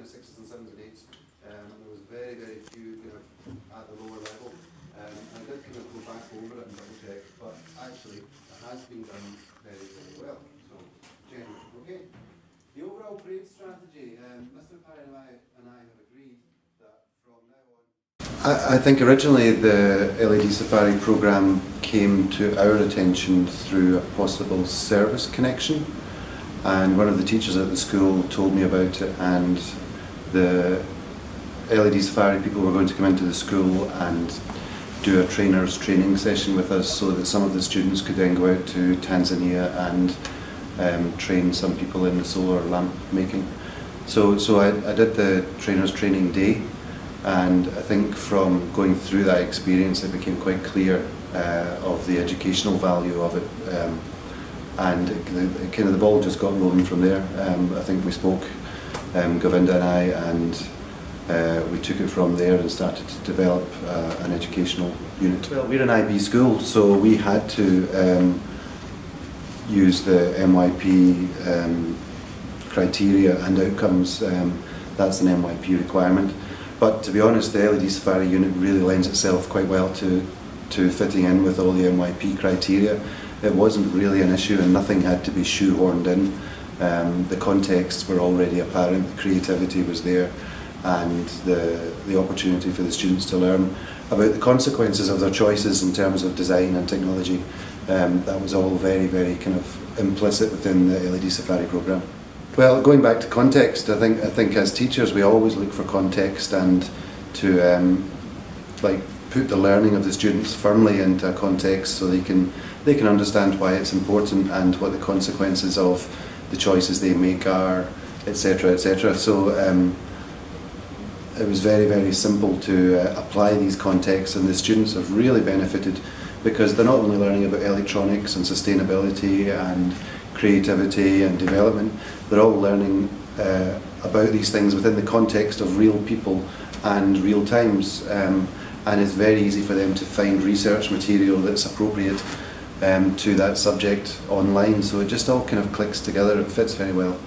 kind of 6s and 7s and 8s, and there was very, very few kind of at the lower level. And I did kind of go back over it and double check, but actually it has been done very, very well. So, generally, okay. The overall parade strategy, Mr. Parry and I have agreed that from now on. I think originally the LEDsafari programme came to our attention through a possible service connection, and one of the teachers at the school told me about it, and the LEDsafari people were going to come into the school and do a trainer's training session with us so that some of the students could then go out to Tanzania and train some people in the solar lamp making. So I did the trainer's training day, and I think from going through that experience it became quite clear of the educational value of it, and kind of the ball just got rolling from there. I think we spoke, Govinda and I, and we took it from there and started to develop an educational unit. Well, we're an IB school, so we had to use the MYP criteria and outcomes. That's an MYP requirement. But to be honest, the LEDsafari unit really lends itself quite well to fitting in with all the MYP criteria. It wasn't really an issue, and nothing had to be shoehorned in. The contexts were already apparent, the creativity was there, and the opportunity for the students to learn about the consequences of their choices in terms of design and technology. That was all very, very kind of implicit within the LEDsafari programme. Well, going back to context, I think as teachers we always look for context and to like put the learning of the students firmly into a context so they can understand why it's important and what the consequences of the choices they make are, etc., etc. So it was very, very simple to apply these contexts, and the students have really benefited because they're not only learning about electronics and sustainability and creativity and development, they're all learning about these things within the context of real people and real times, and it's very easy for them to find research material that's appropriate to that subject online, so it just all kind of clicks together, it fits very well.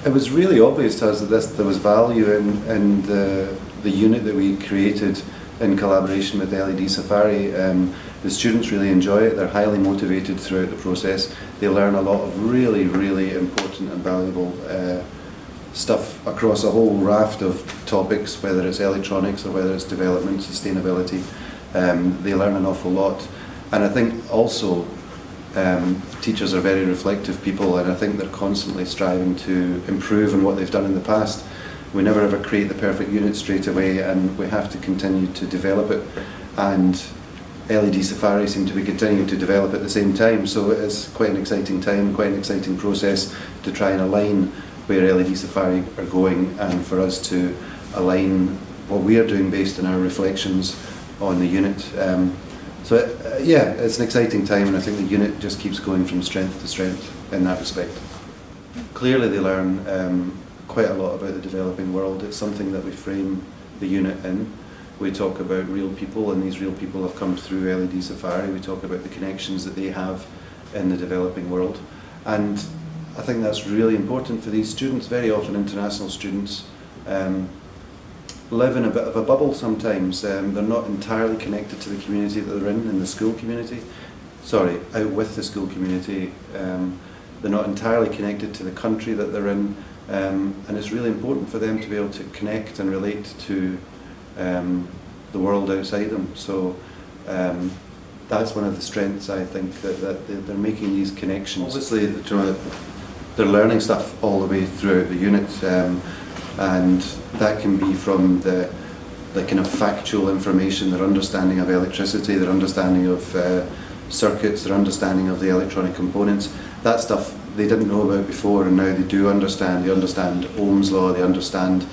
It was really obvious to us that there was value in the unit that we created in collaboration with LEDsafari. The students really enjoy it, they're highly motivated throughout the process, they learn a lot of really, really important and valuable stuff across a whole raft of topics, whether it's electronics or whether it's development, sustainability. They learn an awful lot, and I think also teachers are very reflective people, and I think they're constantly striving to improve on what they've done in the past. We never ever create the perfect unit straight away, and we have to continue to develop it, and LEDsafari seem to be continuing to develop at the same time, so it's quite an exciting time, quite an exciting process to try and align where LEDsafari are going, and for us to align what we are doing based on our reflections on the unit. Yeah, it's an exciting time, and I think the unit just keeps going from strength to strength in that respect. Clearly they learn quite a lot about the developing world. It's something that we frame the unit in. We talk about real people, and these real people have come through LEDsafari. We talk about the connections that they have in the developing world, and I think that's really important for these students. Very often international students live in a bit of a bubble sometimes. They're not entirely connected to the community that they're in the school community. Sorry, out with the school community. They're not entirely connected to the country that they're in, and it's really important for them to be able to connect and relate to the world outside them. So that's one of the strengths, I think, that they're making these connections. Obviously, they're learning stuff all the way throughout the unit, and that can be from the kind of factual information, their understanding of electricity, their understanding of circuits, their understanding of the electronic components. That stuff they didn't know about before, and now they do understand. They understand Ohm's law, they understand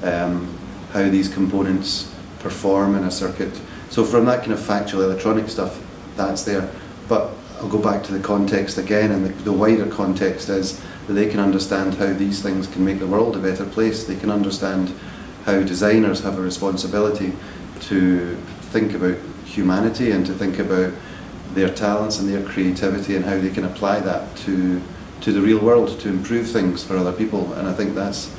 how these components perform in a circuit. So from that kind of factual electronic stuff, that's there. But I'll go back to the context again, and the wider context is that they can understand how these things can make the world a better place. They can understand how designers have a responsibility to think about humanity and to think about their talents and their creativity and how they can apply that to the real world to improve things for other people. And I think that's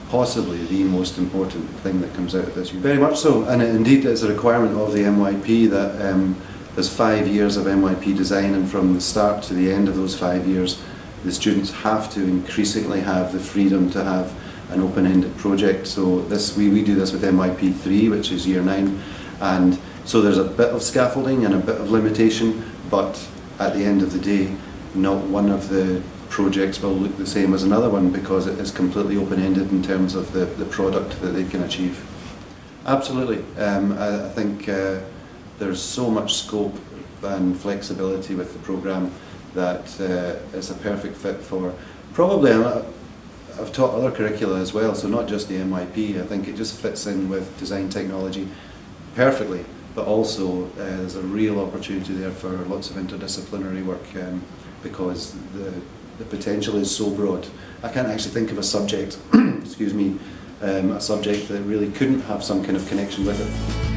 possibly the most important thing that comes out of this. Very much so, and indeed it's a requirement of the MYP that there's 5 years of MYP design, and from the start to the end of those 5 years the students have to increasingly have the freedom to have an open-ended project. So we do this with MYP 3, which is year 9, and so there's a bit of scaffolding and a bit of limitation, but at the end of the day not one of the projects will look the same as another one, because it is completely open-ended in terms of the product that they can achieve. Absolutely. I think there's so much scope and flexibility with the programme that it's a perfect fit for probably, I've taught other curricula as well, so not just the MYP. I think it just fits in with design technology perfectly, but also there's a real opportunity there for lots of interdisciplinary work, because the potential is so broad. I can't actually think of a subject, excuse me, a subject that really couldn't have some kind of connection with it.